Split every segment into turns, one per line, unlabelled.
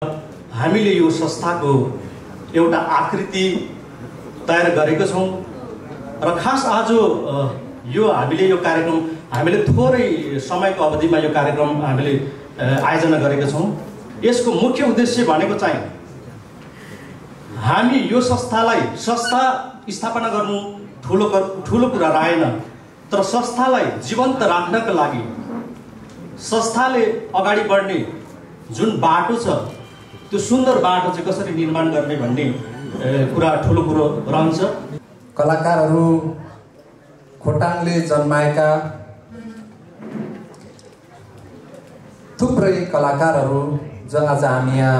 हामीले यो संस्थाको एउटा आकृति तयार गरेको छौं र खास आज यो हामीले यो कार्यक्रम हामीले थोरै समयको अवधिमा यो कार्यक्रम हामीले आयोजना गरेका छौं। यसको मुख्य उद्देश्य भनेको चाहिँ हामी यो संस्था स्थापना गर्नु ठूलो कुरा रहेन, तर संस्थालाई जीवन्त राख्नका लागि संस्थाले अगाडि बढ्ने जुन बाटो छ त्यो सुन्दर बाटो चाहिँ कसरी निर्माण गर्ने भन्ने कुरा ठूलो कुरो रहन्छ।
कलाकारहरू खोटाङले जन्माएका थुप्रै कलाकारहरू जो आज हामी यहाँ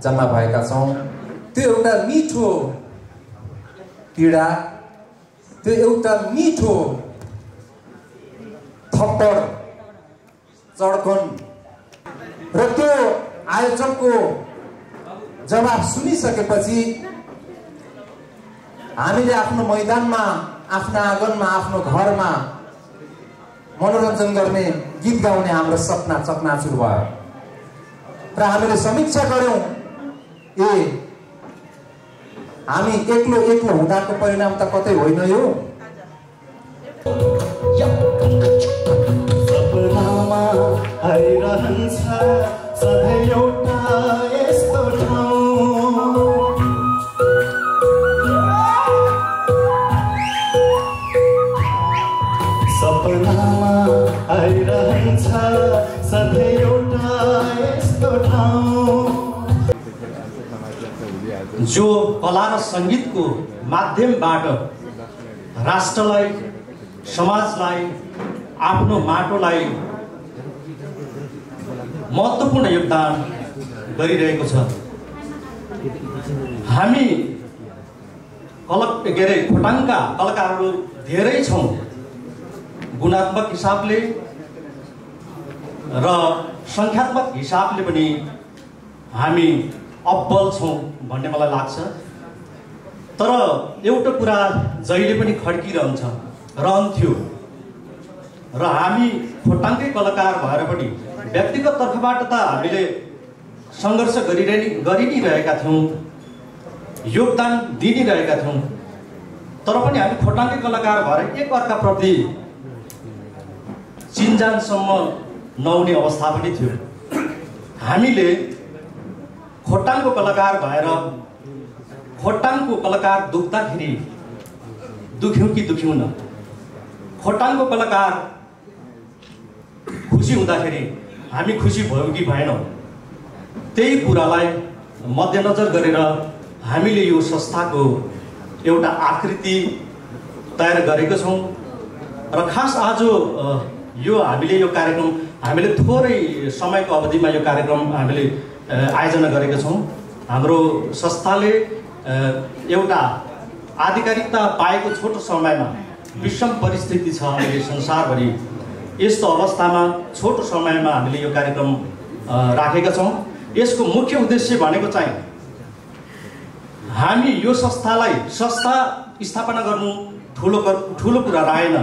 जम्मा भएका छौं, त्यो एउटा मिठो पीडा, त्यो एउटा मिठो थप्पड चड्कन र त्यो आयोजकको जवाब सुनिसकेपछि हामीले आफ्नो मैदानमा, आफ्नो आँगनमा, आफ्नो घरमा मनोरञ्जन गर्ने, गीत गाउने हाम्रो सपना चकनाचुर भयो र हामीले समीक्षा गर्यौं हामी एक्लो हुँदाको परिणाम त कतै होइन यो।
सपनामा आइरहन्छ सधैँ एउटा यस्तो ठाउँ, सपनामा आइरहन्छ सधैँ एउटा यस्तो ठाउँ जो कला र संगीतको माध्यमबाट राष्ट्रलाई, समाजलाई, आफ्नो माटोलाई महत्त्वपूर्ण योगदान गरिरहेको छ। हामी खोटाङका कलाकारहरू धेरै छौं, गुणात्मक हिसाबले र संख्यात्मक हिसाबले पनि हामी अब्बल छौं भन्ने मलाई लाग्छ। तर एउटा कुरा जहिले पनि रहन्थ्यो र हामी खोटाङकै कलाकार भएर पनि व्यक्तिगत तर्फबाट त हामीले संघर्ष गरि नै रहेका थियौं, योगदान दिइ नै रहेका थियौं, तर पनि हामी खोटाङकै कलाकार भएर एक अर्काप्रति चिन्जानसम्म नहुने अवस्था पनि थियो। हामीले खोटाङको कलाकार भएर खोटाङको कलाकार दुख्दाखेरि दुख्यौं कि दुख्यौं न, खोटाङको कलाकार खुसी हुँदाखेरि हामी खुसी भयौं कि भएनौं, त्यही कुरालाई मध्यनजर गरेर हामीले यो संस्थाको एउटा आकृति तयार गरेको छौं र खास आज यो हामीले यो कार्यक्रम हामीले थोरै समयको अवधिमा यो कार्यक्रम हामीले आयोजना गरेका छौं। हाम्रो संस्थाले एउटा आधिकारिकता पाएको छोटो समयमा विषम परिस्थिति छ अहिले संसारभरि, यस्तो अवस्थामा छोटो समयमा हामीले यो कार्यक्रम राखेका छौं। यसको मुख्य उद्देश्य भनेको चाहिँ हामी यो संस्था स्थापना गर्नु ठूलो कुरा रहेन,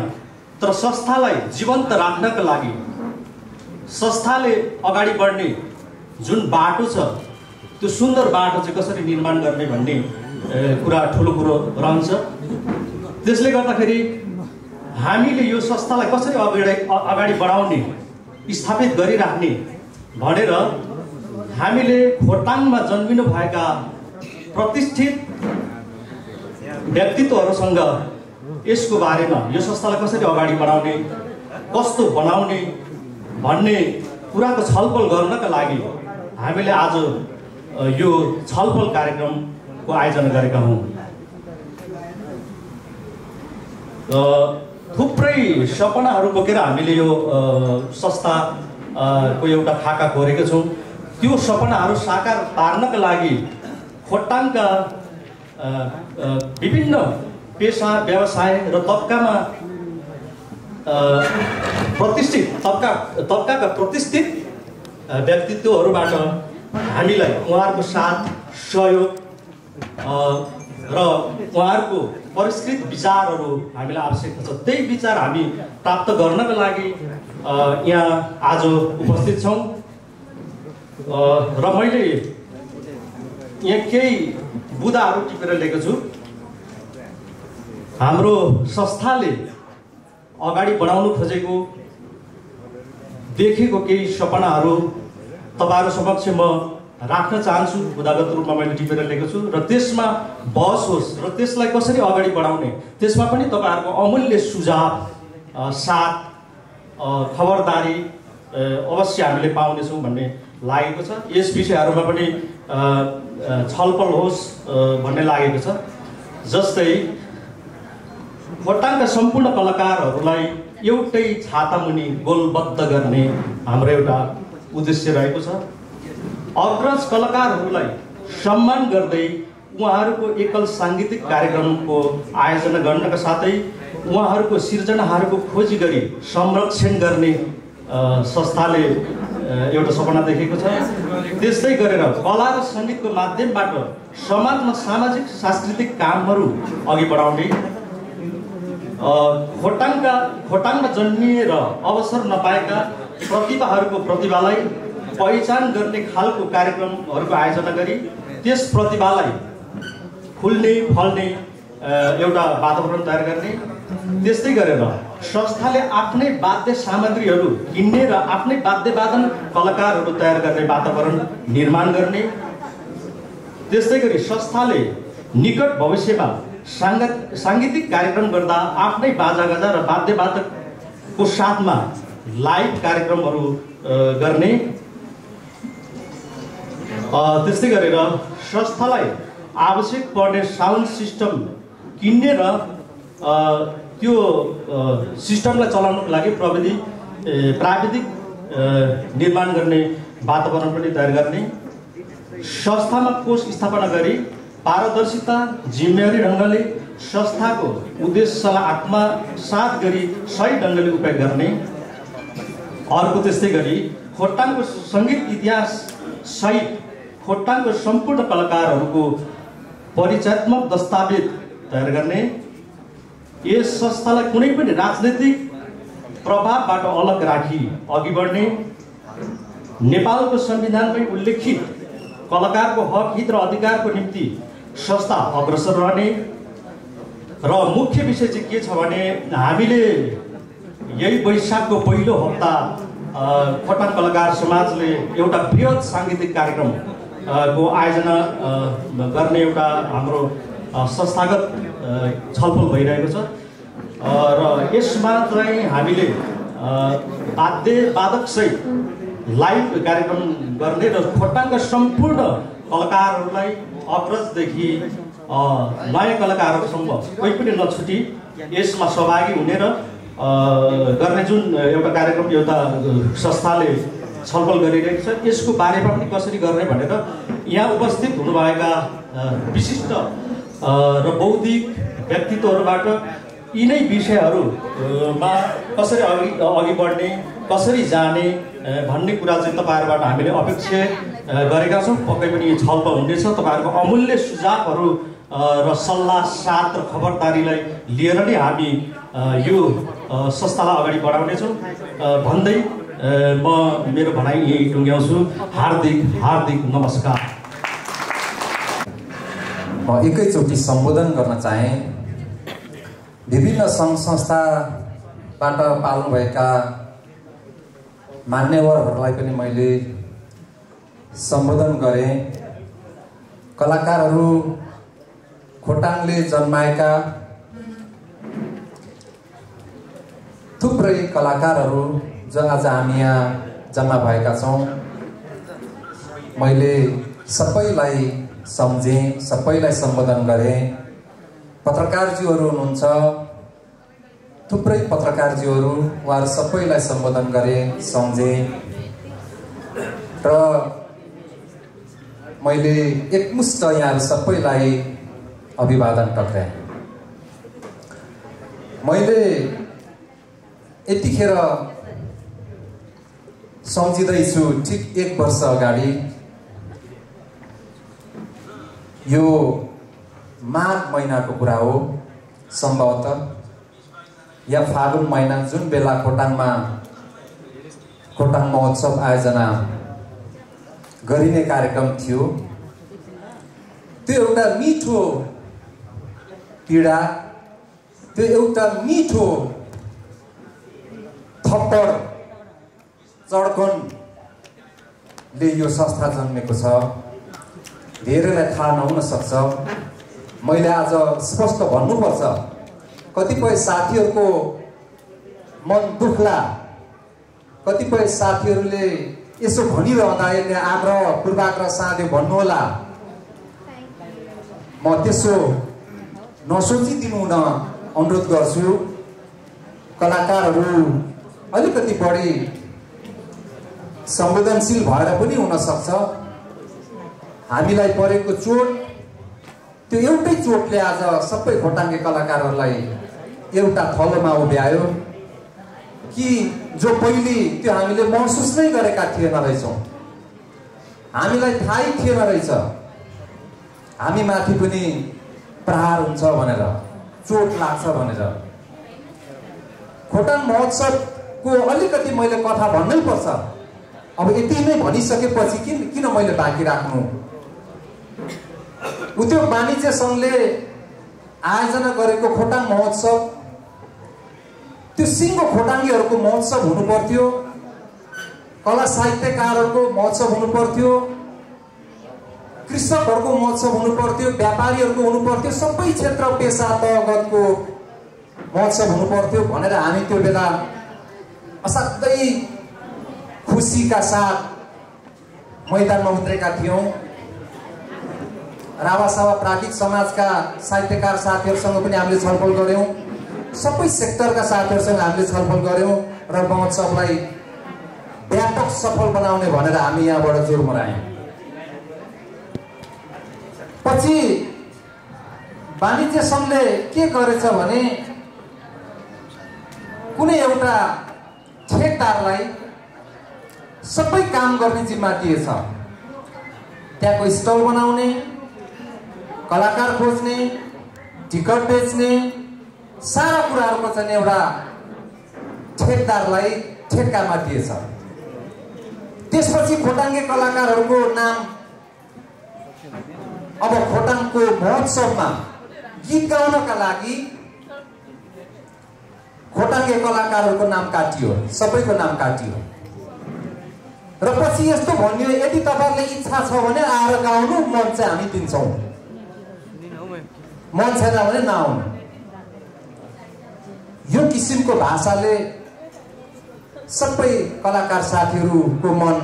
तर संस्थालाई जीवन्त राख्नका लागि संस्थाले अगाडि बढ्ने जुन बाटो छ त्यो सुन्दर बाटो चाहिँ कसरी निर्माण गर्ने भन्ने कुरा ठूलो कुरो रहन्छ। त्यसले गर्दाखेरि हामीले यो संस्थालाई कसरी अगाडि बढाउने, स्थापित गरिराख्ने भनेर हामीले खोटाङमा जन्मिनु भएका प्रतिष्ठित व्यक्तित्वहरूसँग यसको बारेमा, यो संस्थालाई कसरी अगाडि बढाउने, कस्तो बनाउने भन्ने कुराको छलफल गर्नका लागि हामीले आज यो छलफल कार्यक्रमको आयोजना गरेका हौं। थुप्रै सपनाहरू बोकेर हामीले यो संस्थाको एउटा खाका कोरेका छौं। त्यो सपनाहरू साकार पार्नका लागि खोटाङका विभिन्न पेशा, व्यवसाय र तबकामा तबकाका प्रतिष्ठित व्यक्तित्वहरूबाट हामीलाई उहाँहरूको साथ, सहयोग र उहाँहरूको परिष्कृत विचारहरू हामीलाई आवश्यक छ। त्यही विचार हामी प्राप्त गर्नका लागि यहाँ आज उपस्थित छौं र मैले यहाँ केही बुदाहरू टिपेर ल्याएको छु। हाम्रो संस्थाले अगाडि बढाउनु खोजेको देखेको केही सपनाहरू तपाईहरु समक्ष म राख्न चाहन्छु। बुदागत रूपमा मैले टिपेर ल्याएको छु र त्यसमा बहस होस् र त्यसलाई कसरी अगाडि बढाउने त्यसमा पनि तपाईहरुको अमूल्य सुझाव साथ खबरदारी अवश्य हामीले पाउनेछौँ भन्ने लागेको छ। यस विषयहरूमा पनि छलफल होस् भन्ने लागेको छ। जस्तै खोटाङका सम्पूर्ण कलाकारहरूलाई एउटै छातामुनि गोलबद्ध गर्ने हाम्रो एउटा उद्देश्य रहेको छ। अग्रज कलाकारहरूलाई सम्मान गर्दै उहाँहरूको एकल साङ्गीतिक कार्यक्रमको आयोजना गर्नका साथै उहाँहरूको सिर्जनाहरूको खोजी गरी संरक्षण गर्ने संस्थाले एउटा सपना देखेको छ। त्यस्तै गरेर कला र सङ्गीतको माध्यमबाट समाजमा सामाजिक सांस्कृतिक कामहरू अघि बढाउने, खोटाङमा जन्मिएर अवसर नपाएका प्रतिभाहरूको प्रतिभालाई पहिचान गर्ने खालको कार्यक्रमहरूको आयोजना गरी त्यस प्रतिभालाई फुल्ने फल्ने एउटा वातावरण तयार गर्ने। त्यस्तै गरेर संस्थाले आफ्नै वाद्य सामग्रीहरू किन्ने र आफ्नै वाद्यवादन कलाकारहरू तयार गर्ने वातावरण निर्माण गर्ने। त्यस्तै गरी संस्थाले निकट भविष्यमा साङ्गीतिक कार्यक्रम गर्दा आफ्नै बाजागाजा र वाद्यवादकको साथमा लाइभ कार्यक्रमहरू गर्ने। त्यस्तै गरेर संस्थालाई आवश्यक पर्ने साउन्ड सिस्टम किन्ने र त्यो सिस्टमलाई चलाउनको लागि प्राविधिक निर्माण गर्ने वातावरण पनि तयार गर्ने। संस्थामा कोष स्थापना गरी पारदर्शिता जिम्मेवारी ढङ्गले संस्थाको उद्देश्यलाई आत्मसात गरी सही ढङ्गले उपयोग गर्ने। अर्को त्यस्तै गरी खोटाङको सङ्गीत इतिहास सहित खोटाङको सम्पूर्ण कलाकारहरूको परिचयात्मक दस्तावेज तयार गर्ने। यस संस्थालाई कुनै पनि राजनैतिक प्रभावबाट अलग राखी अघि बढ्ने, नेपालको संविधानमै उल्लेखित कलाकारको हक हित र अधिकारको निम्ति संस्था अग्रसर रहने। र मुख्य विषय चाहिँ के छ भने हामीले यही वैशाखको पहिलो हप्ता खोटाङ कलाकार समाजले एउटा बृहत साङ्गीतिक कार्यक्रम को आयोजना गर्ने एउटा हाम्रो संस्थागत छलफल भइरहेको छ। र यसमा चाहिँ हामीले वाद्यवादकसहित लाइभ कार्यक्रम गर्ने र खोटाङका सम्पूर्ण कलाकारहरूलाई अग्रजदेखि नयाँ कलाकारहरूसम्म कोही पनि नछुटी यसमा सहभागी हुने र गर्ने जुन एउटा कार्यक्रम एउटा संस्थाले छलफल गरिरहेको छ यसको बारेमा पनि कसरी गर्ने भनेर यहाँ उपस्थित हुनुभएका विशिष्ट र बौद्धिक व्यक्तित्वहरूबाट यिनै विषयहरूमा कसरी अघि बढ्ने, कसरी जाने भन्ने कुरा चाहिँ तपाईँहरूबाट हामीले अपेक्षा गरेका छौँ। पक्कै पनि छलफल हुनेछ। तपाईँहरूको अमूल्य सुझावहरू र सल्लाह साथ र खबरदारीलाई लिएर नै हामी यो संस्थालाई अगाडि बढाउनेछौँ भन्दै म मेरो भनाइ यही टुङ्ग्याउँछु। हार्दिक नमस्कार।
म एकैचोटि सम्बोधन गर्न चाहे। विभिन्न सङ्घ संस्थाबाट पाल्नुभएका मान्यवरहरूलाई पनि मैले सम्बोधन गरेँ। कलाकारहरू खोटाङले जन्माएका थुप्रै कलाकारहरू जो आज हामी यहाँ जम्मा भएका छौँ, मैले सबैलाई सम्झेँ, सबैलाई सम्बोधन गरेँ। पत्रकारज्यूहरू हुनुहुन्छ, थुप्रै पत्रकारज्यूहरू, उहाँहरू सबैलाई सम्बोधन गरेँ, सम्झेँ र मैले एकमुष्ट यहाँहरू सबैलाई अभिवादन टक्राएँ। मैले यतिखेर सम्झिँदैछु ठिक 1 वर्ष अगाडि यो माघ महिनाको कुरा हो सम्भवतः, या फागुन महिना, जुन बेला खोटाङ महोत्सव आयोजना गरिने कार्यक्रम थियो। त्यो एउटा मिठो पीडा, त्यो एउटा मिठो थप्पड चड्कनले यो संस्था जन्मेको छ। धेरैलाई थाहा नहुन सक्छ। मैले आज स्पष्ट भन्नुपर्छ, कतिपय साथीहरूको मन दुख्ला, कतिपय साथीहरूले यसो भनिरहँदा यसले आग्रह पूर्वाग्रह साँधे भन्नुहोला। म त्यसो नसोचिदिनु हुन अनुरोध गर्छु। कलाकारहरू अलिकति बढी संवेदनशील भएर पनि हुन सक्छ। हामीलाई परेको चोट, त्यो एउटै चोटले आज सबै खोटाङ्गे कलाकारहरूलाई एउटा थलोमा उभ्यायो कि जो पहिले त्यो हामीले महसुस नै गरेका थिएन रहेछौँ। हामीलाई थाहै थिएन रहेछ हामी माथि पनि प्रहार हुन्छ भनेर, चोट लाग्छ भनेर। खोटाङ महोत्सवको अलिकति मैले कथा भन्नै पर्छ। अब यति नै भनिसकेपछि किन मैले बाँकी राख्नु। उद्योग वाणिज्य सङ्घले आयोजना गरेको खोटाङ महोत्सव त्यो सिङ्गो खोटाङ्गीहरूको महोत्सव हुनु पर्थ्यो, कला साहित्यकारहरूको महोत्सव हुनु पर्थ्यो, कृषकहरूको महोत्सव हुनु पर्थ्यो, व्यापारीहरूको हुनु पर्थ्यो, सबै क्षेत्र पेसा तहगतको महोत्सव हुनु पर्थ्यो भनेर हामी त्यो बेला असाध्यै खुसीका साथ मैदानमा उत्रेका थियौँ। रावासावा प्राज्ञिक समाजका साहित्यकार साथीहरूसँग पनि हामीले छलफल गऱ्यौँ, सबै सेक्टरका साथीहरूसँग हामीले छलफल गऱ्यौँ र महोत्सवलाई व्यापक सफल बनाउने भनेर हामी यहाँबाट जोर मरायौँ। पछि वाणिज्य सङ्घले के गरेछ भने कुनै एउटा ठेकदारलाई सबै काम गर्ने जिम्मा दिएछ। त्यहाँको स्टल बनाउने, कलाकार खोज्ने, टिकट बेच्ने, सारा कुराहरूको चाहिँ एउटा ठेकदारलाई ठेक्कामा दिएछ। त्यसपछि खोटाङ्गे कलाकारहरूको नाम अब खोटाङको महोत्सवमा गीत गाउनका लागि खोटाङ्गे कलाकारहरूको नाम काटियो, सबैको नाम काटियो। र पछि यस्तो भनियो, यदि तपाईहरुले इच्छा छ भने आएर गाउनु, मन चाहिँ हामी दिन्छौँ, मन छैन भने नआउनु। यो किसिमको भाषाले सबै कलाकार साथीहरूको मन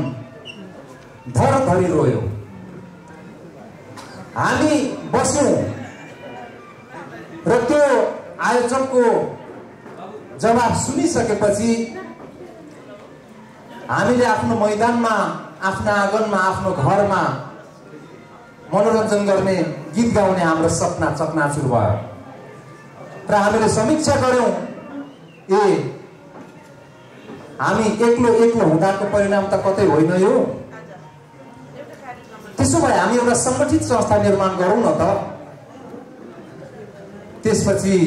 धरधरी रोयो। हामी बस्यौं र त्यो आयोजकको जवाब सुनिसकेपछि हामीले आफ्नो मैदानमा, आफ्नो आँगनमा, आफ्नो घरमा मनोरञ्जन गर्ने, गीत गाउने हाम्रो सपना चकनाचुर भयो। र हामीले समीक्षा गर्यौं, हामी एक्लो हुँदाको परिणाम त कतै होइन यो। त्यसो भए हामी एउटा संगठित संस्था निर्माण गरौँ न त। त्यसपछि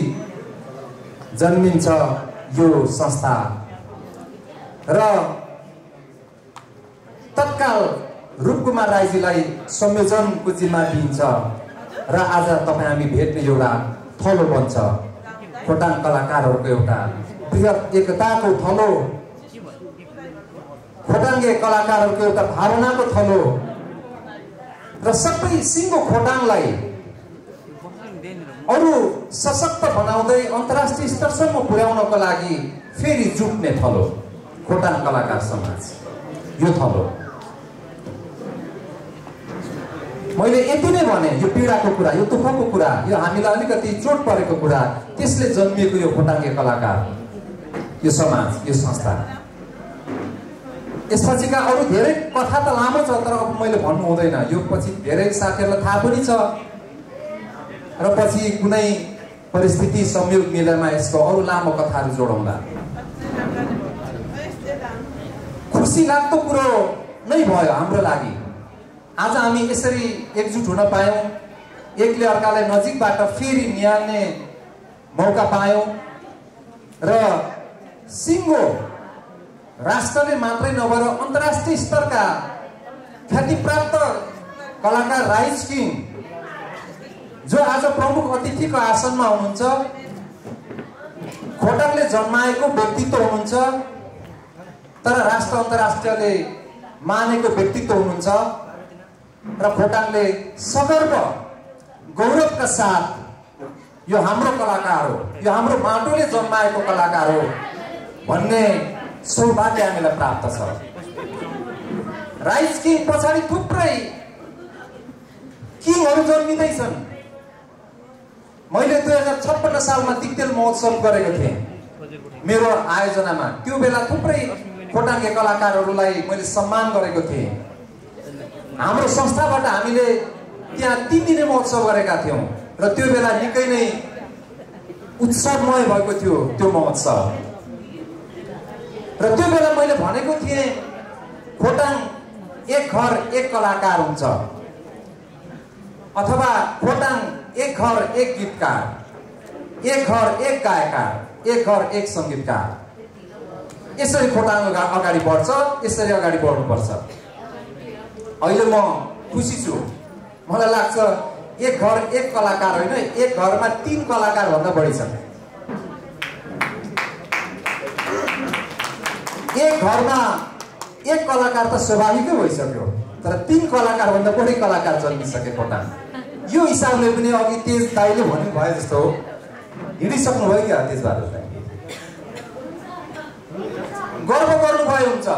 जन्मिन्छ यो संस्था र तत्काल रूपकुमार राईजीलाई संयोजनको जिम्मा दिइन्छ र आज तपाईँ हामी भेट्ने एउटा थलो बन्छ। खोटाङ कलाकारहरूको एउटा बृहत एकताको थलो, खोटाङ्गे कलाकारहरूको एउटा भावनाको थलो र सबै सिङ्गो खोटाङलाई अरू सशक्त बनाउँदै अन्तर्राष्ट्रिय स्तरसम्म पुर्याउनको लागि फेरि जुट्ने थलो खोटाङ कलाकार समाज। यो थलो मैले यति नै भने, यो पीडाको कुरा, यो दुःखको कुरा, यो हामीलाई अलिकति चोट परेको कुरा, त्यसले जन्मिएको यो खोटाङ्गे कलाकार, यो समाज, यो संस्था। यसपछिका अरू धेरै कथा त लामो छ, तर अब मैले भन्नु हुँदैन। यो पछि धेरै साथीहरूलाई थाहा पनि छ र पछि कुनै परिस्थिति संयोग मिलेमा यसको अरू लामो कथाहरू जोडौँला। खुसी लाग्दो कुरो नै भयो हाम्रो लागि। आज हामी यसरी एकजुट हुन पायौँ, एकले अर्कालाई नजिकबाट फेरि निहाल्ने मौका पायौँ र सिङ्गो राष्ट्रले मात्रै नभएर अन्तर्राष्ट्रिय स्तरका ख्यातिप्राप्त कलाकार राइज किङ जो आज प्रमुख अतिथिको आसनमा हुनुहुन्छ, खोटाङले जन्माएको व्यक्तित्व हुनुहुन्छ, तर राष्ट्र अन्तर्राष्ट्रियले मानेको व्यक्तित्व हुनुहुन्छ र खोटाङले सगर्व गौरवका साथ यो हाम्रो कलाकार हो, यो हाम्रो माटोले जन्माएको कलाकार हो भन्ने सौभाग्य हामीलाई प्राप्त छ। राइज किङ पछाडि थुप्रै किङहरू जन्मिँदैछन्। मैले 2056 सालमा दिक्तेल महोत्सव गरेको थिएँ मेरो आयोजनामा। त्यो बेला थुप्रै खोटाङे कलाकारहरूलाई मैले सम्मान गरेको थिएँ। हाम्रो संस्थाबाट हामीले त्यहाँ 3 दिने महोत्सव गरेका थियौँ र त्यो बेला निकै नै उत्सवमय भएको थियो त्यो महोत्सव। र त्यो बेला मैले भनेको थिएँ खोटाङ एक घर एक कलाकार हुन्छ, अथवा खोटाङ एक घर एक गीतकार, एक घर एक गायककार, एक घर एक सङ्गीतकार। यसरी खोटाङ अगाडि बढ्छ, यसरी अगाडि बढ्नुपर्छ। अहिले म खुसी छु। मलाई लाग्छ एक घर एक कलाकार होइन, एक घरमा 3 कलाकार भन्दा बढी छन्। एक घरमा एक कलाकार त स्वाभाविकै भइसक्यो, तर 3 कलाकार भन्दा बढी कलाकार जन्मिसके खोटाङ। यो हिसाबले पनि अघि तेज दाइले भन्नु भयो जस्तो हिँडिसक्नु भयो क्या तेजबहादुर दाइ। गर्व गर्नुभयो हुन्छ।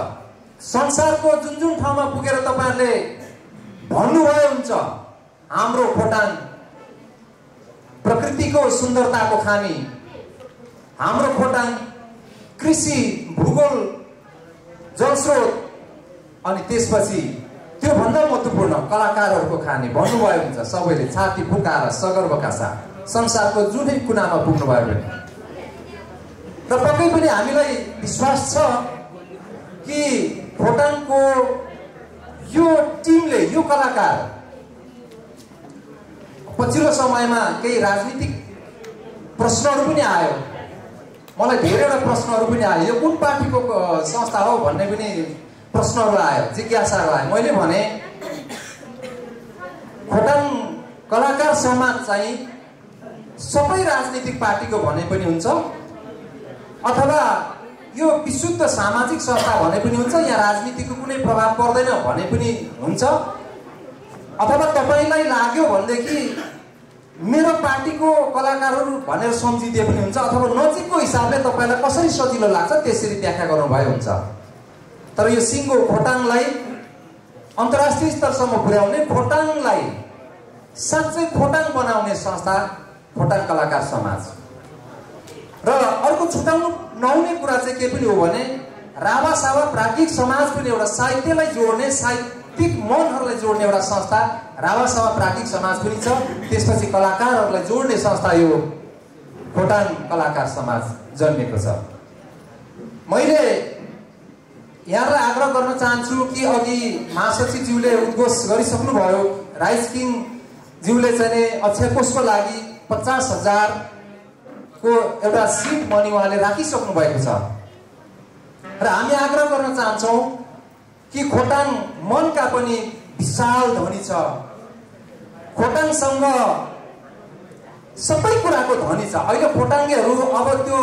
संसारको जुन जुन ठाउँमा पुगेर तपाईँहरूले भन्नुभयो हुन्छ हाम्रो खोटाङ प्रकृतिको सुन्दरताको खानी, हाम्रो खोटाङ कृषि, भूगोल, जलस्रोत, अनि त्यसपछि त्यो भन्दा महत्त्वपूर्ण कलाकारहरूको खानी भन्नुभयो हुन्छ। सबैले छाती फुकाएर सगर्वका साथ संसारको जुनै कुनामा पुग्नुभयो भने। र पक्कै पनि हामीलाई विश्वास छ कि खोटाङको यो टिमले, यो कलाकार पछिल्लो समयमा केही राजनीतिक प्रश्नहरू पनि आयो। मलाई धेरैवटा प्रश्नहरू पनि आयो, यो कुन पार्टीको संस्था हो भन्ने पनि प्रश्नहरू आयो, जिज्ञासाहरू आयो। मैले भने खोटाङ कलाकार समाज चाहिँ सबै राजनीतिक पार्टीको भने पनि हुन्छ, अथवा यो विशुद्ध सामाजिक संस्था भने पनि हुन्छ, यहाँ राजनीतिको कुनै प्रभाव पर्दैन भने पनि हुन्छ, अथवा तपाईँलाई लाग्यो भनेदेखि मेरो पार्टीको कलाकारहरू भनेर सम्झिदिए पनि हुन्छ, अथवा नजिकको हिसाबले तपाईँलाई कसरी सजिलो लाग्छ त्यसरी व्याख्या गर्नुभयो हुन्छ। तर यो सिङ्गो खोटाङलाई अन्तर्राष्ट्रिय स्तरसम्म पुर्याउने, खोटाङलाई साँच्चै खोटाङ बनाउने संस्था खोटाङ कलाकार समाज। र अर्को छुटाउनु नहुने कुरा चाहिँ के पनि हो भने राभा सावा प्राज्ञिक समाज पनि एउटा साहित्यलाई जोड्ने, साहित्यिक मनहरूलाई जोड्ने एउटा संस्था राभा सावा प्राज्ञिक समाज पनि छ। त्यसपछि कलाकारहरूलाई जोड्ने संस्था यो खोटाङ कलाकार समाज जन्मेको छ। मैले यहाँलाई आग्रह गर्न चाहन्छु कि अघि महासचिवज्यूले उद्घोष गरिसक्नुभयो, राइज किङ ज्यूले चाहिँ अक्षय कोषको लागि 50,000 को एउटा सिड मनी उहाँले राखिसक्नु भएको छ। र हामी आग्रह गर्न चाहन्छौँ कि खोटाङ मनका पनि विशाल धनी छ, खोटाङसँग सबै कुराको धनी छ। अहिले खोटाङ्गेहरू अब त्यो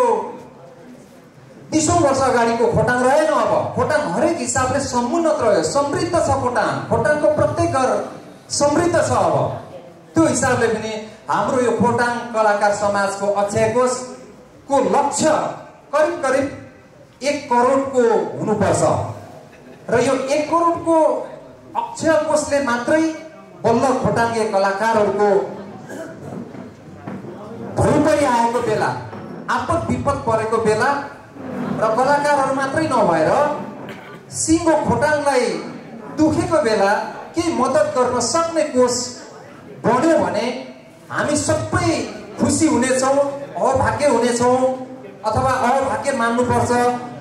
20औं वर्ष अगाडिको खोटाङ रहेन। अब खोटाङ हरेक हिसाबले समुन्नत रह्यो, समृद्ध छ खोटाङ। खोटाङको प्रत्येक घर समृद्ध छ। अब त्यो हिसाबले पनि हाम्रो यो खोटाङ कलाकार समाजको अक्षय कोषको लक्ष्य करिब करिब 1 करोडको हुनुपर्छ। र यो 1 करोडको अक्षय कोषले मात्रै बल्ल खोटाङ्गे कलाकारहरूको भोलपरि आएको बेला, आपद विपद परेको बेला र कलाकारहरू मात्रै नभएर सिङ्गो खोटाङलाई दुखेको बेला केही मद्दत गर्न सक्ने कोष बन्यो भने हामी सबै खुसी हुनेछौँ, अभाग्य हुनेछौँ, अथवा अभाग्य मान्नुपर्छ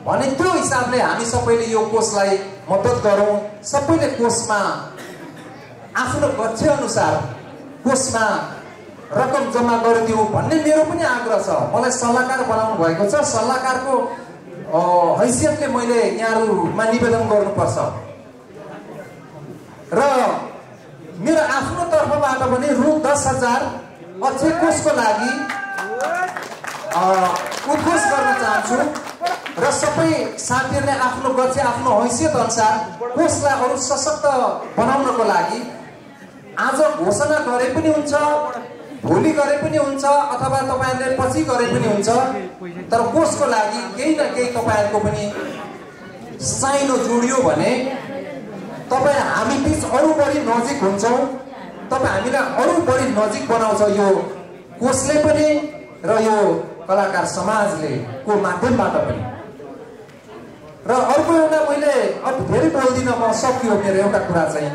भने त्यो हिसाबले हामी सबैले यो कोषलाई मद्दत गरौँ। सबैले कोषमा आफ्नो गच्छे अनुसार कोषमा रकम जम्मा गरिदिउँ भन्ने मेरो पनि आग्रह छ। मलाई सल्लाहकार बनाउनु भएको छ, सल्लाहकारको हैसियतले मैले यहाँहरूमा निवेदन गर्नुपर्छ। र मेरो आफ्नो तर्फबाट पनि रु 10,000 अक्षय कोषको लागि उद्घोष गर्न चाहन्छु र सबै साथीहरूले आफ्नो गच्छे आफ्नो हैसियत अनुसार कोषलाई अरू सशक्त बनाउनको लागि आज घोषणा गरे पनि हुन्छ, भोलि गरे पनि हुन्छ, अथवा तपाईहरुले पछि गरे पनि हुन्छ, तर कोषको लागि केही न केही तपाईहरुको पनि साइनो जोडियो भने तपाई हामी बीच अरु बढी नजिक हुन्छौं, तपाई हामीलाई अरु बढी नजिक बनाउँछ यो कोषले पनि र यो कलाकार समाजले को माध्यमबाट पनि। र अर्को एउटा मैले अब धेरै बोल्दिन, म सकियो मेरो एउटा कुरा चाहिँ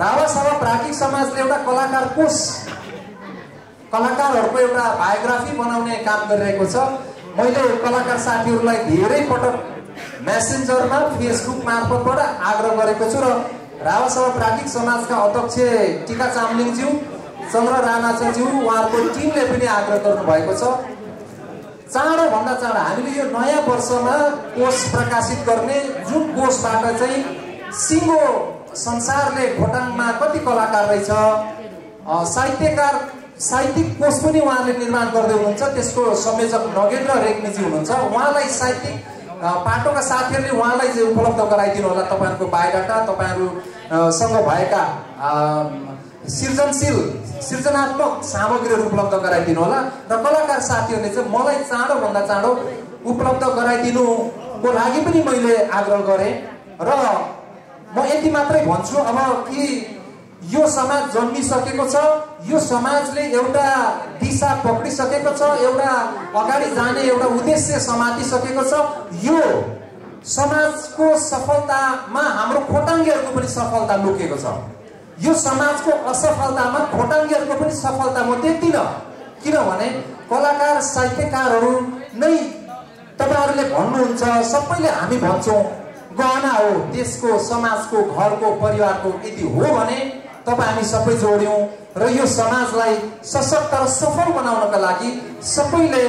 रावासभा प्राज्ञिक समाजले एउटा कलाकार कोष कलाकारहरूको एउटा बायोग्राफी बनाउने काम गरिरहेको छ। मैले कलाकार साथीहरूलाई धेरै पटक मेसेन्जरमा फेसबुक मार्फतबाट आग्रह गरेको छु र रावासभा प्राज्ञिक समाजका अध्यक्ष टीका चामलिङज्यू, चन्द्र राणाज्यू उहाँहरूको टिमले पनि आग्रह गर्नु भएको छ। चाँडो भन्दा चाँडो हामीले यो नयाँ वर्षमा कोष प्रकाशित गर्ने, जुन कोषबाट चाहिँ सिङ्गो संसारले खोटाङमा कति कलाकार रहेछ, साहित्यिक कोष पनि उहाँले निर्माण गर्दै हुनुहुन्छ। त्यसको संयोजक नगेन्द्र रेग्मीजी हुनुहुन्छ। उहाँलाई साहित्यिक पाटोका साथीहरूले उहाँलाई चाहिँ उपलब्ध गराइदिनु होला तपाईहरुको बायोडाटा, तपाईहरुसँग भएका सृजनात्मक सामग्रीहरू उपलब्ध गराइदिनु होला र कलाकार साथीहरूले चाहिँ मलाई चाँडो भन्दा चाँडो उपलब्ध गराइदिनुको लागि पनि मैले आग्रह गरेँ। र म यति मात्रै भन्छु, अब कि यो समाज जन्मिसकेको छ, यो समाजले एउटा दिशा पक्रिसकेको छ, एउटा अगाडि जाने एउटा उद्देश्य समातिसकेको छ। यो समाजको सफलतामा हाम्रो खोटाङ्गेहरूको पनि सफलता लुकेको छ। यो समाजको असफलतामा खोटाङ्गेहरूको पनि सफलता म देख्दिन, किनभने कलाकार साहित्यकारहरू नै तपाईहरुले भन्नुहुन्छ, सबैले हामी भन्छौं गहना हो देशको, समाजको, घरको, परिवारको। यदि हो भने तपाई हामी सबै जोड्यौं र यो समाजलाई सशक्त र सफल बनाउनका लागि सबैले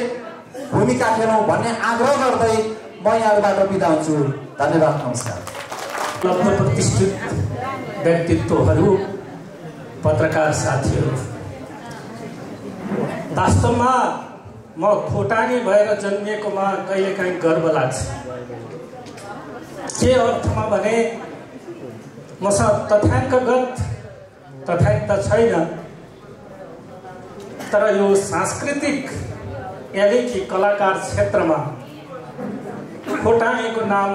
भूमिका खेलौं भन्ने आग्रह गर्दै म यहाँबाट बिदा हुन्छु। धन्यवाद, नमस्कार।
प्रतिष्ठित व्यक्तित्वहरू, पत्रकार साथीहरू, वास्तवमा म खोटानी भएर जन्मिएकोमा कहिलेकाहीँ गर्व लाग्छ। के अर्थमा भने मसँग तथ्याङ्क त छैन, तर यो सांस्कृतिक यानी कि कलाकार क्षेत्रमा खोटानीको नाम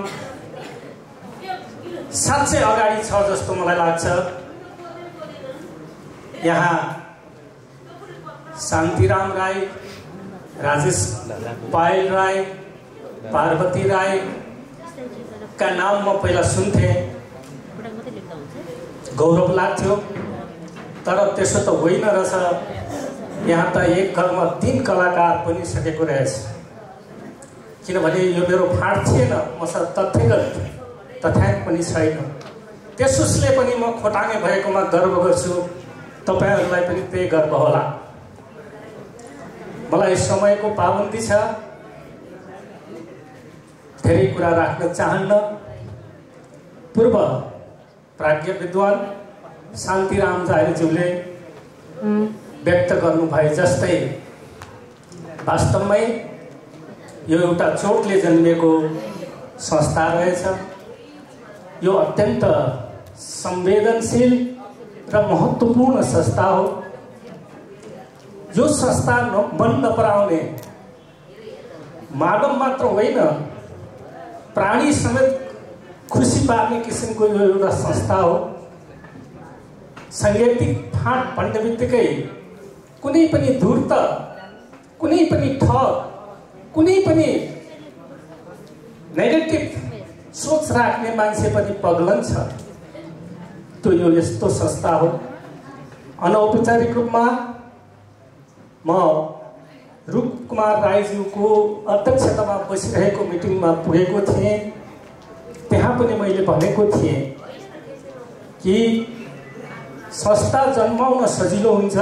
साँच्चै अगाडि छ जस्तो मलाई लाग्छ। यहाँ शान्तिराम राई, राजेश पायल राई, पार्वती राई का नाम म पहिला सुन्थेँ, गौरव लाग्थ्यो। तर त्यसो त होइन रहेछ। यहाँ त एक घरमा 3 कलाकार पनि सकेको रहेछ। किनभने यो मेरो फाँट थिएन, मसँग तथ्याङ्क पनि छैन। त्यसोस्ले पनि म खोटाङे भएकोमा गर्व गर्छु। तपाईहरुलाई पनि त्यही गर्व होला। मलाई समयको पाबन्दी छ, धेरै कुरा राख्न चाहन्न। पूर्व प्राज्ञ विद्वान शान्तिराम राईज्यूले व्यक्त गर्नु भए जस्तै वास्तवमै यो एउटा चोटले जन्मिएको संस्था रहेछ। यो अत्यन्त संवेदनशील र महत्त्वपूर्ण संस्था हो। जो संस्था मन नपराउने, मानव मात्र होइन प्राणी समेत खुसी पार्ने किसिमको यो एउटा संस्था हो। साङ्गीतिक फाँट भन्ने बित्तिकै कुनै पनि धूर्त, कुनै पनि ठग, कुनै पनि नेगेटिभ सोच राख्ने मान्छे पनि पग्लन्छ। त्यो यो यस्तो संस्था हो। अनौपचारिक रूपमा म रूपकुमार राईज्यूको अध्यक्षतामा बसिरहेको मिटिङमा पुगेको थिएँ। त्यहाँ पनि मैले भनेको थिएँ कि संस्था जन्माउन सजिलो हुन्छ।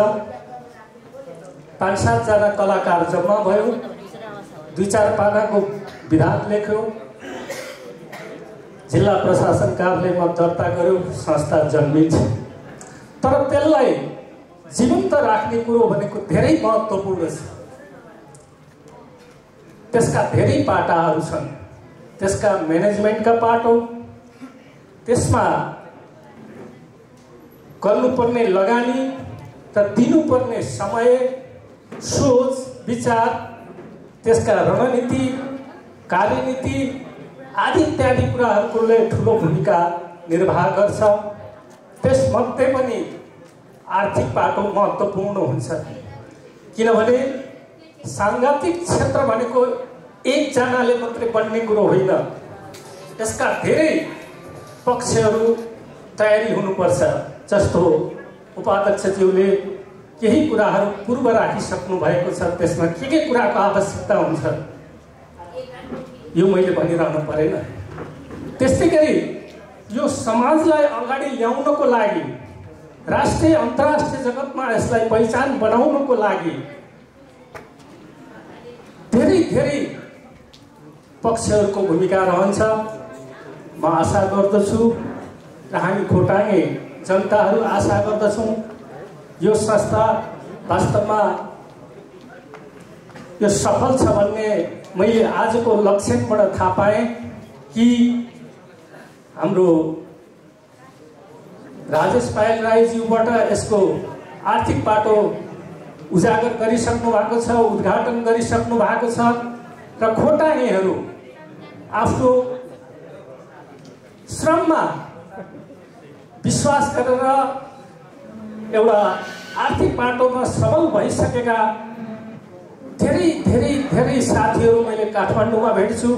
5-7 जना कलाकार जम्मा भयो, 2-4 पानाको विधान लेख्यो, जिल्ला प्रशासन कार्यालयमा दर्ता गर्यो, संस्था जन्मिन्छ। तर त्यसलाई जीवन्त राख्ने कुरो भनेको धेरै महत्त्वपूर्ण छ। त्यसका धेरै पाटाहरू छन्। त्यसका म्यानेजमेन्टका पाटो, त्यसमा गर्नुपर्ने लगानी र दिनुपर्ने समय, सोच, विचार, त्यसका रणनीति, कार्यनीति आदि इत्यादि कुराहरूले ठुलो भूमिका निर्वाह गर्छ। त्यसमध्ये पनि आर्थिक पाटो महत्त्वपूर्ण हुन्छ, किनभने साङ्गठिक क्षेत्र भनेको एकजनाले मात्रै बन्ने कुरो होइन। यसका धेरै पक्षहरू तयारी हुनुपर्छ। जस्तो उपाध्यक्षज्यूले केही कुराहरू पूर्व राखिसक्नु भएको छ, त्यसमा के कुराको आवश्यकता हुन्छ यो मैले भनिरहनु परेन। त्यस्तै गरी यो समाजलाई अगाडि ल्याउनको लागि, राष्ट्रिय अन्तर्राष्ट्रिय जगतमा यसलाई पहिचान बनाउनको लागि धेरै धेरै पक्षहरूको भूमिका रहन्छ। म आशा गर्दछु र हामी खोटाङे जनताहरू आशा गर्दछौँ यो संस्था वास्तवमा यो सफल छ भन्ने मैले आजको लक्षणबाट थाहा पाएँ कि हाम्रो राजेश पायल राईज्यूबाट यसको आर्थिक पाटो उजागर गरिसक्नु भएको छ, उद्घाटन गरिसक्नु भएको छ र खोटाङेहरू आफ्नो श्रममा विश्वास गरेर एउटा आर्थिक बाटोमा सबल भइसकेका धेरै धेरै धेरै साथीहरू मैले काठमाडौँमा भेट्छु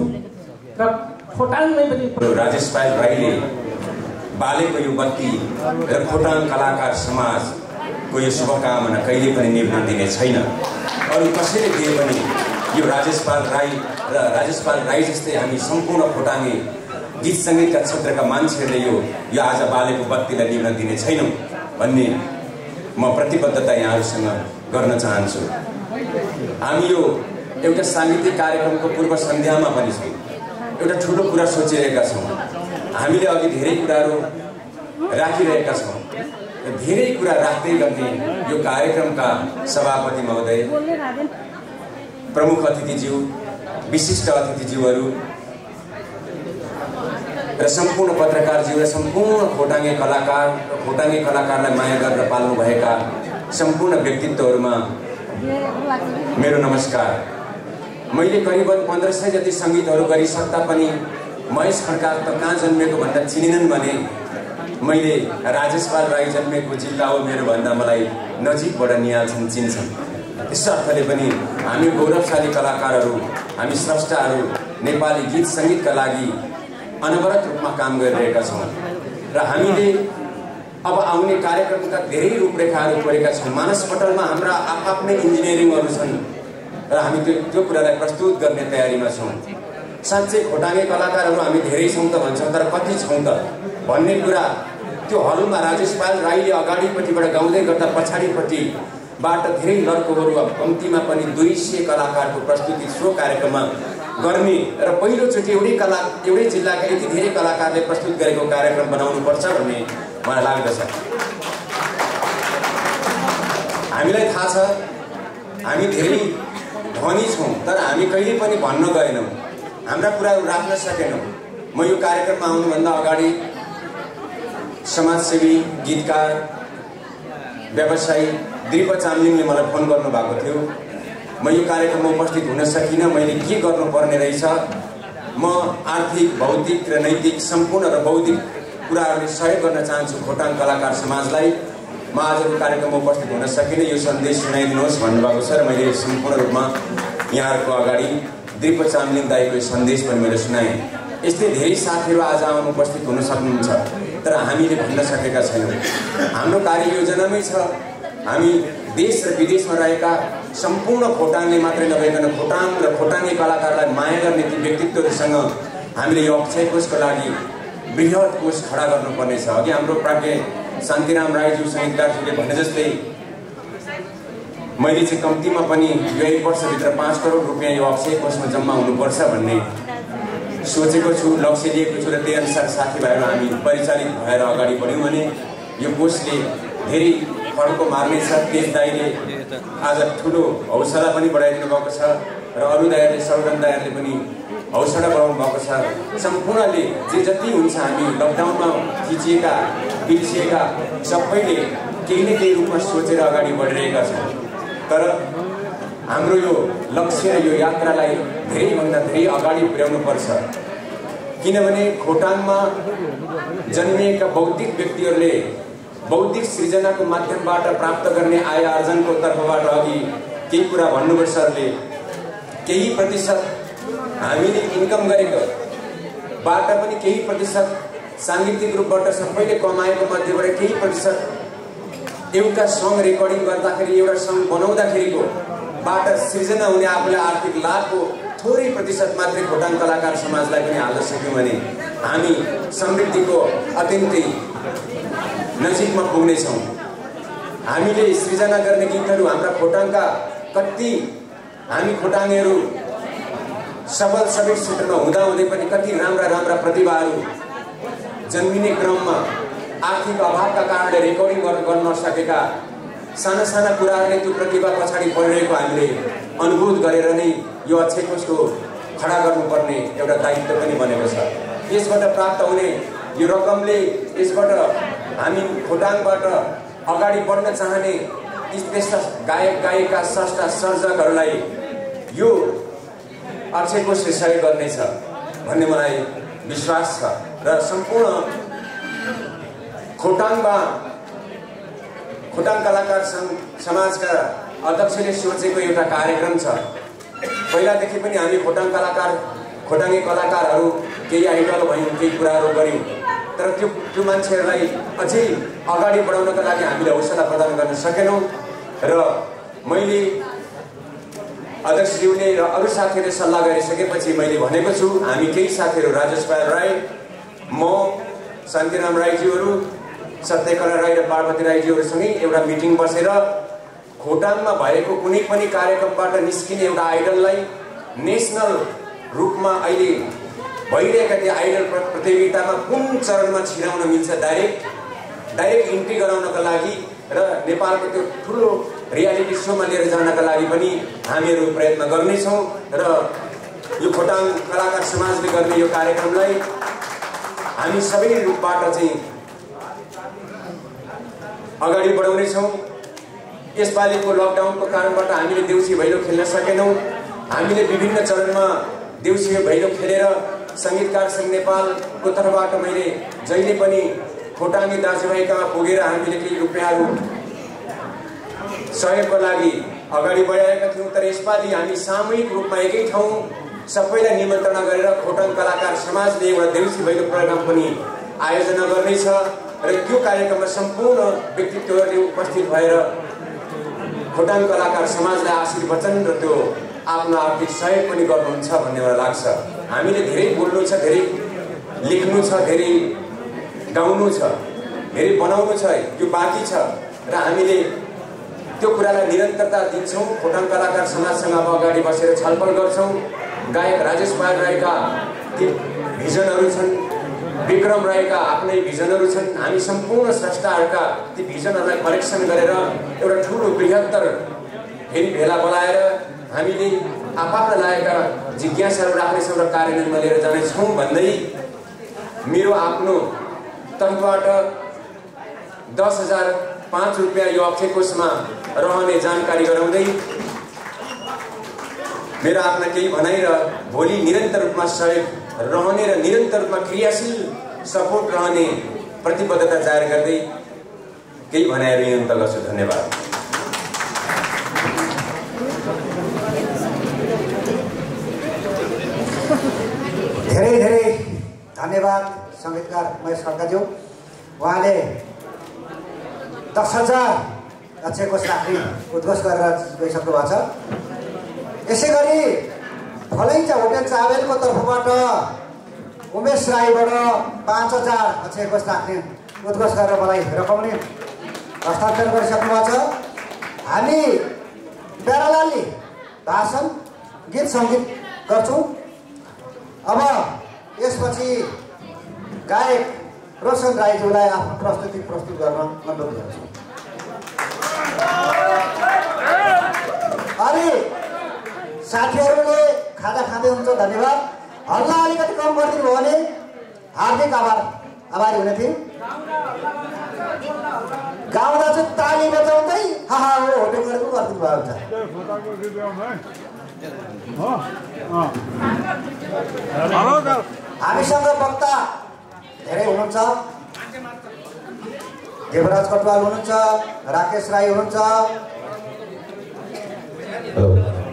र खोटाङमै पनि।
राजेश पायल राईले बालेको यो बत्ती र खोटाङ कलाकार समाजको यो शुभकामना कहिले पनि निभ्न दिने छैन। अरू कसैले दिए पनि यो राजेश पायल राई जस्तै हामी सम्पूर्ण खोटाङे गीत सङ्गीतका क्षेत्रका मान्छेहरूले यो आज बालेको बत्तीलाई निभ्न दिने छैनौँ भन्ने म प्रतिबद्धता यहाँहरूसँग गर्न चाहन्छु। हामी यो एउटा साङ्गीतिक कार्यक्रमको पूर्व सन्ध्यामा पनि छौँ। एउटा ठुलो कुरा सोचिरहेका छौँ। हामीले अघि धेरै कुराहरू राखिरहेका छौँ। धेरै कुरा राख्दै गर्ने यो कार्यक्रमका सभापति महोदय, प्रमुख अतिथिज्यू, विशिष्ट अतिथिज्यूहरू र सम्पूर्ण पत्रकारज्यू र सम्पूर्ण खोटाङे कलाकार र खोटाङे कलाकारलाई माया गरेर पाल्नुभएका सम्पूर्ण व्यक्तित्वहरूमा मेरो नमस्कार। मैले करिबन 1500 जति सङ्गीतहरू गरिसक्दा पनि महेश खड्का त कहाँ जन्मेको भन्दा चिनिनन् भने मैले राजेश पायल राई जन्मेको जिल्ला हो मेरो भन्दा मलाई नजिकबाट निहाल्छन्, चिन्छन्। त्यस अर्थले पनि हामी गौरवशाली कलाकारहरू, हामी स्रष्टाहरू नेपाली गीत सङ्गीतका लागि अनवरत रूपमा काम गरिरहेका छौँ र हामीले अब आउने कार्यक्रमका धेरै रूपरेखाहरू कोरेका छौँ। मानसपटलमा हाम्रा आफ्नै इन्जिनियरिङहरू छन् र हामी त्यो कुरालाई प्रस्तुत गर्ने तयारीमा छौँ। साँच्चै खोटाङे कलाकारहरू हामी धेरै छौँ त भन्छौँ, तर कति छौँ त भन्ने कुरा त्यो हलमा राजेश पायल राईले अगाडिपट्टिबाट गाउँदै गर्दा पछाडिपट्टिबाट धेरै लड्कोहरू कम्तीमा पनि 200 कलाकारको प्रस्तुति सो कार्यक्रममा गर्ने र पहिलोचोटि एउटै जिल्लाका यति धेरै कलाकारले प्रस्तुत गरेको कार्यक्रम बनाउनुपर्छ भन्ने मलाई लाग्दछ। हामीलाई थाहा छ हामी धेरै धनी छौँ, तर हामी कहिले पनि भन्न गएनौँ, हाम्रा कुराहरू राख्न सकेनौँ। म यो कार्यक्रममा आउनुभन्दा अगाडि समाजसेवी, गीतकार, व्यवसायी दीप चामलिङले मलाई फोन गर्नुभएको थियो। म यो कार्यक्रममा उपस्थित हुन सकिनँ, मैले के गर्नुपर्ने रहेछ। म आर्थिक, भौतिक र नैतिक सम्पूर्ण र बौद्धिक कुराहरूले सहयोग गर्न चाहन्छु खोटाङ कलाकार समाजलाई। म आजको कार्यक्रममा उपस्थित हुन सकिनँ, यो सन्देश सुनाइदिनुहोस् भन्नुभएको छ र मैले सम्पूर्ण रूपमा यहाँहरूको अगाडि दीप चामलिङ दाईको सन्देश पनि मैले सुनाएँ। यस्तै धेरै साथीहरू आज आउनु उपस्थित हुन सक्नुहुन्छ, तर हामीले भन्न सकेका छैनौँ। हाम्रो कार्ययोजनामै छ हामी देश र विदेशमा रहेका सम्पूर्ण खोटाङले मात्रै नभइकन खोटाङ र खोटाङे कलाकारलाई माया गर्ने ती व्यक्तित्वहरूसँग हामीले यो अक्षय कोषको लागि बृहत कोष खडा गर्नुपर्नेछ। अघि हाम्रो प्राज्ञ शान्तिराम राईज्यू सङ्गीतकारज्यूले भने जस्तै मैले चाहिँ कम्तीमा पनि यो 1 वर्षभित्र 5 करोड रुपियाँ यो अक्षय कोषमा जम्मा हुनुपर्छ भन्ने सोचेको छु, लक्ष्य लिएको छु र त्यही अनुसार साथीभाइहरू हामी परिचालित भएर अगाडि बढ्यौँ भने यो कोषले धेरै फड्को मार्नेछ। तेज दाइले आज ठुलो हौसला पनि बढाइदिनु भएको छ र अरू दाइहरूले सौगन दाइहरूले पनि हौसला बढाउनु भएको छ। सम्पूर्णले जे जति हुन्छ हामी लकडाउनमा थिचिएका बिर्सिएका सबैले केही न केही रूपमा सोचेर अगाडि बढिरहेका छौँ। तर हाम्रो यो लक्ष्य र यो यात्रालाई धेरैभन्दा धेरै अगाडि पुर्याउनु पर्छ, किनभने खोटाङमा जन्मिएका बौद्धिक व्यक्तिहरूले बौद्धिक सृजनाको माध्यमबाट प्राप्त गर्ने आय आर्जनको तर्फबाट अघि केही कुरा भन्नुभयो सरले। केही प्रतिशत हामीले इन्कम गरेको बाट पनि केही प्रतिशत साङ्गीतिक रूपबाट सबैले कमाएको मध्येबाट केही प्रतिशत एउटा सङ्ग रेकर्डिङ गर्दाखेरि एउटा सङ्ग बनाउँदाखेरिको बाट सृजना हुने आफूलाई आर्थिक लाभको थोरै प्रतिशत मात्रै खोटाङ कलाकार समाजलाई पनि हाल्न सक्यौँ भने हामी समृद्धिको अत्यन्तै नजिकमा पुग्नेछौँ। हामीले सृजना गर्ने गीतहरू हाम्रा खोटाङका कति हामी खोटाङहरू सबल सबै क्षेत्रमा हुँदाहुँदै पनि कति राम्रा राम्रा प्रतिभाहरू जन्मिने क्रममा आर्थिक अभावका कारणले रेकर्डिङ गर्न नसकेका साना साना कुराहरूले त्यो प्रतिभा पछाडि परिरहेको हामीले अनुभूत गरेर नै यो अक्षय कोषको खडा गर्नुपर्ने एउटा दायित्व पनि बनेको छ। यसबाट प्राप्त हुने यो रकमले यसबाट हामी खोटाङबाट अगाडि बढ्न चाहने यस्ता गायक गायिका स्रष्टा सर्जकहरूलाई यो अक्षय कोषले सहयोग गर्नेछ भन्ने मलाई विश्वास छ। र सम्पूर्ण खोटाङ कलाकार समाजका अध्यक्षले सोचेको एउटा कार्यक्रम छ। पहिलादेखि पनि हामी खोटाङे कलाकारहरू केही आइडल भयौँ, केही कुराहरू गऱ्यौँ, तर त्यो मान्छेहरूलाई अझै अगाडि बढाउनका लागि हामीले हौसला प्रदान गर्न सकेनौँ। र मैले अध्यक्षज्यूले र अरू साथीहरूले सल्लाह गरिसकेपछि मैले भनेको छु, हामी केही साथीहरू राजेश पायल राई, म, शान्तिराम राईज्यूहरू, सत्यकला राई र पार्वती राईज्यूहरूसँगै एउटा मिटिङ बसेर खोटाङमा भएको कुनै पनि कार्यक्रमबाट निस्किने एउटा आइडललाई नेसनल रूपमा अहिले भइरहेका त्यो आइडल प्रतियोगितामा कुन चरणमा छिराउन मिल्छ डाइरेक्ट इन्ट्री गराउनका लागि र नेपालको त्यो ठुलो रियालिटी सोमा लिएर जानका लागि पनि हामीहरू प्रयत्न गर्नेछौँ। र यो खोटाङ कलाकार समाजले गर्ने यो कार्यक्रमलाई हामी सबै रूपबाट चाहिँ अगाडि बढाउनेछौँ। यसपालिको लकडाउनको कारणबाट हामीले देउसी भैलो खेल्न सकेनौँ। हामीले विभिन्न चरणमा देउसी भैलो खेलेर सङ्गीतकार सङ्घ नेपालको तर्फबाट मैले जहिले पनि खोटाङे दाजुभाइकहाँ पुगेर हामीले केही रुपियाँहरू सहयोगको लागि अगाडि बढाएका थियौँ। तर यसपालि हामी सामूहिक रूपमा एकै ठाउँ सबैलाई निमन्त्रणा गरेर खोटाङ कलाकार समाजले एउटा देउसी भैलो प्रोग्राम पनि आयोजना गर्नेछ र त्यो कार्यक्रममा सम्पूर्ण व्यक्तित्वहरूले उपस्थित भएर खोटाङ कलाकार समाजलाई आशीर्वचन र त्यो आफ्नो आर्थिक सहयोग पनि गर्नुहुन्छ भन्ने मलाई लाग्छ। हामीले धेरै बोल्नु छ, धेरै लेख्नु छ, धेरै गाउनु छ, धेरै बनाउनु छ, यो बाँकी छ र हामीले त्यो कुरालाई निरन्तरता दिन्छौँ। खोटाङ कलाकार समाजसँग अब अगाडि बसेर छलफल गर्छौँ। गायक राजेश पायल राईका ती भिजनहरू छन्, विक्रम राईका आफ्नै भिजनहरू छन्। हामी सम्पूर्ण स्रष्टाहरूका ती भिजनहरूलाई कलेक्सन गरेर एउटा ठुलो बृहत्तर फेरि भेला बोलाएर हामीले आफूलाई लागेका जिज्ञासाहरू राख्नेछौँ र कार्यान्वयनमा लिएर जानेछौँ भन्दै मेरो आफ्नो तर्फबाट 10,005 रुपियाँ यो अक्षय कोषमा रहने जानकारी गराउँदै मेरो आफ्ना केही भनाइ र भोलि निरन्तर रूपमा सहयोग रहने र निरन्तर रूपमा क्रियाशील सपोर्ट रहने प्रतिबद्धता जाहेर गर्दै केही भनाइहरू यही अन्त गर्छु। धन्यवाद।
धेरै धेरै धन्यवाद सङ्गीतकार महेश खड्काज्यू। उहाँले 10,000 अक्षय कोष राख्ने उद्घोष गरेर गइसक्नु भएको छ। यसै गरी फलैचा होटेल चावेलको तर्फबाट उमेश राईबाट 5,000 अक्षय कोष राख्ने उद्घोष गरेर मलाई रकमले हस्तान्तरण गरिसक्नु भएको छ। हामी प्यारालालले भाषण गीत सङ्गीत गर्छौँ। अब यसपछि गायक रोशन राईज्यूलाई आफ्नो प्रस्तुति प्रस्तुत गर्न अनुरोध गर्छु। साथीहरूले खाजा खाँदै हुनुहुन्छ, धन्यवाद। हल्ला अलिकति कम गरिदिनु भयो भने हार्दिक आभारी हुने थियौँ। गाउँदा चाहिँ ताली बजाउँदै हाहा होटेल गरेको गरिदिनु भयो हुन्छ। हामीसँग वक्ता धेरै हुनुहुन्छ। देवराज कटवाल हुनुहुन्छ, राकेश राई हुनुहुन्छ।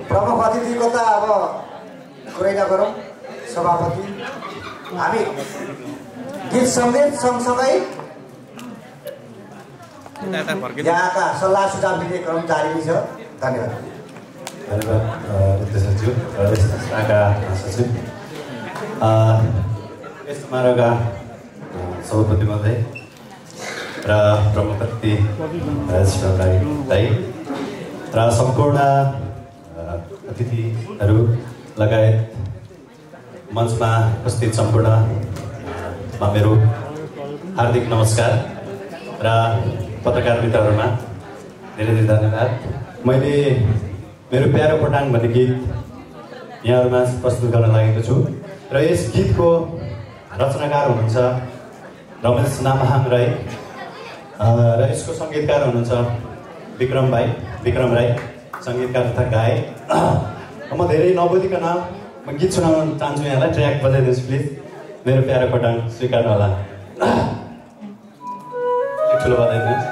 प्रमुख अतिथिको त अब कुरै नगरौँ, सभापति। हामी गीत सङ्गीत सँगसँगै यहाँका सल्लाह सुझाव दिने क्रम जारी नै छ। धन्यवाद।
धन्यवाद मुख्य सचिव र यस संस्थाका सचिव, यस समारोहका सभापति महोदय र प्रमुख अतिथि राजेश दाई र सम्पूर्ण अतिथिहरू लगायत मञ्चमा उपस्थित सम्पूर्णमा मेरो हार्दिक नमस्कार र पत्रकार मित्रहरूमा धेरै धेरै धन्यवाद। मैले मेरो प्यारो खोटाङ भन्ने गीत यहाँहरूमा प्रस्तुत गर्न लागेको छु र यस गीतको रचनाकार हुनुहुन्छ रमेश नामहाङ राई र यसको सङ्गीतकार हुनुहुन्छ विक्रम राई, सङ्गीतकार तथा गायक। म धेरै नबोलिकन म गीत सुनाउन चाहन्छु यहाँलाई। ट्र्याक बजाइदिनुहोस् प्लिज। मेरो प्यारो खोटाङ स्वीकार्नु होला। ठुलो बजाइदिनुहोस्।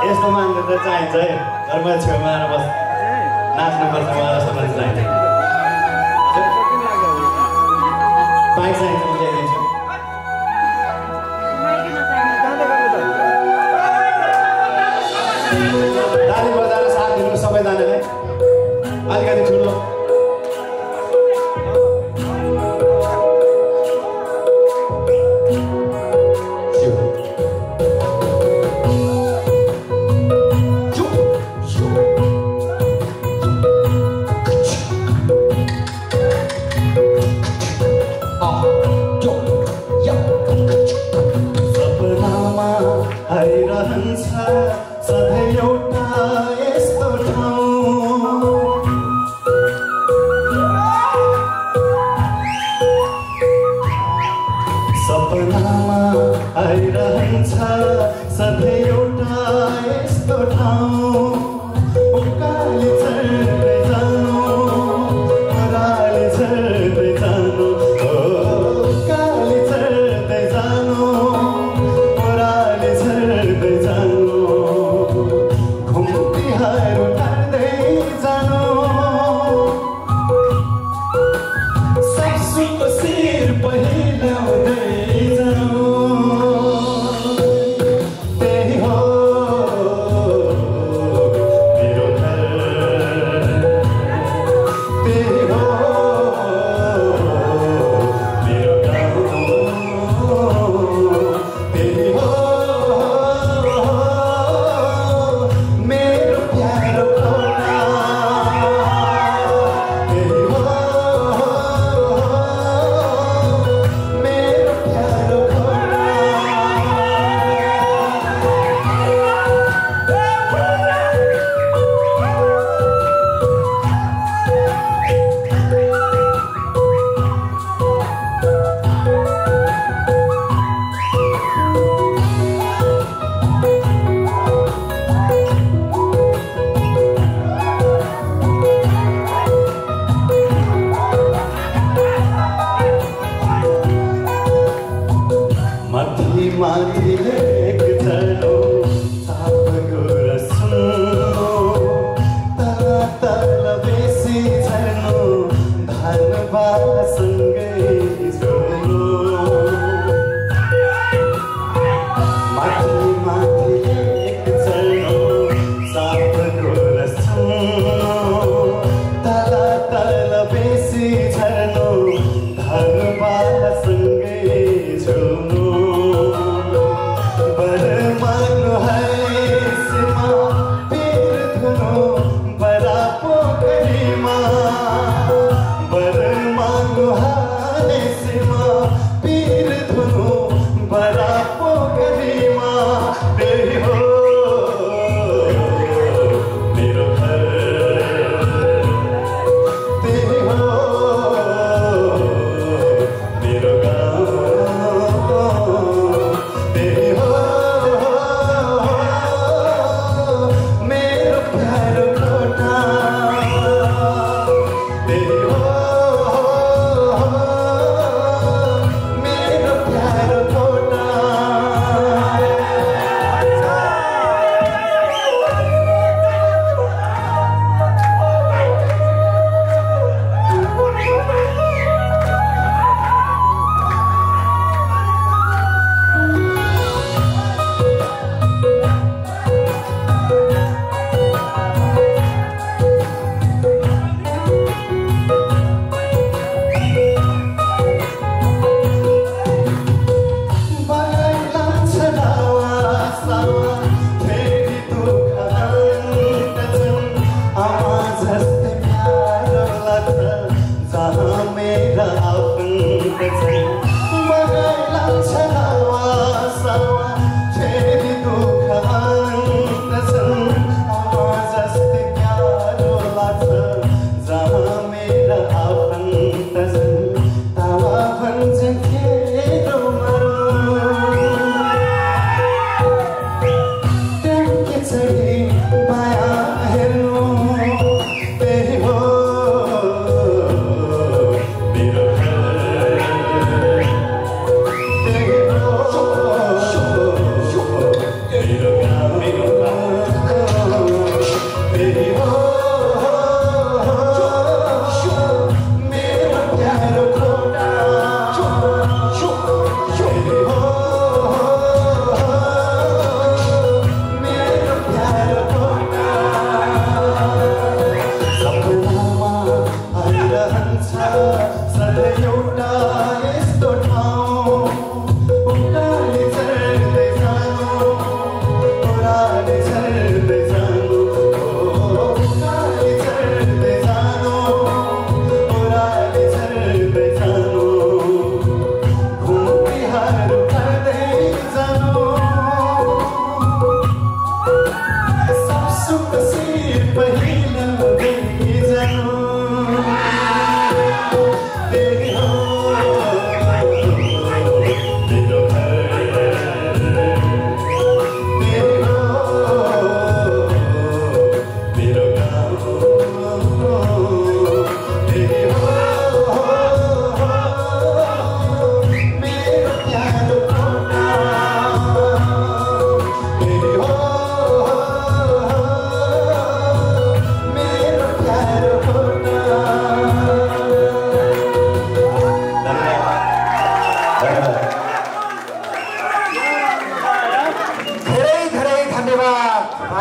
यस्तो मान्छे त चाहिन्छ है, घरमा छेउमा आएर बस नाच्नुपर्छ, मलाई समाज चाहिन्छ। बाइक चाहिन्छ, म ल्याइदिन्छु। ताली बजाएर साथ दिनु सबैजनाले। अलिकति ठुलो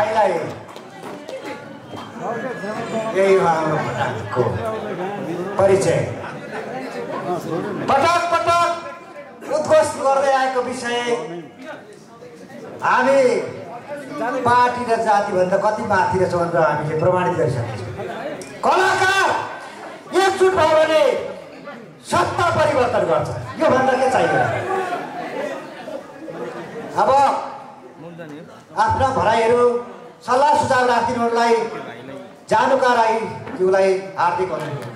भाइलाई यही हो हाम्रो खोटाङको परिचय। पटक पटक उद्घोष गर्दै आएको विषय हामी पार्टी र जातिभन्दा कति माथि रहेछौँ भनेर हामीले प्रमाणित गरिसकेका छौँ। कलाकार एकजुट भयो भने सत्ता परिवर्तन गर्छ, यो भन्दा के चाहियो। अब आफ्ना भनाइहरू सल्लाह सुझाव राखिदिनुलाई जानुका राईज्यूलाई हार्दिक अनुरोध।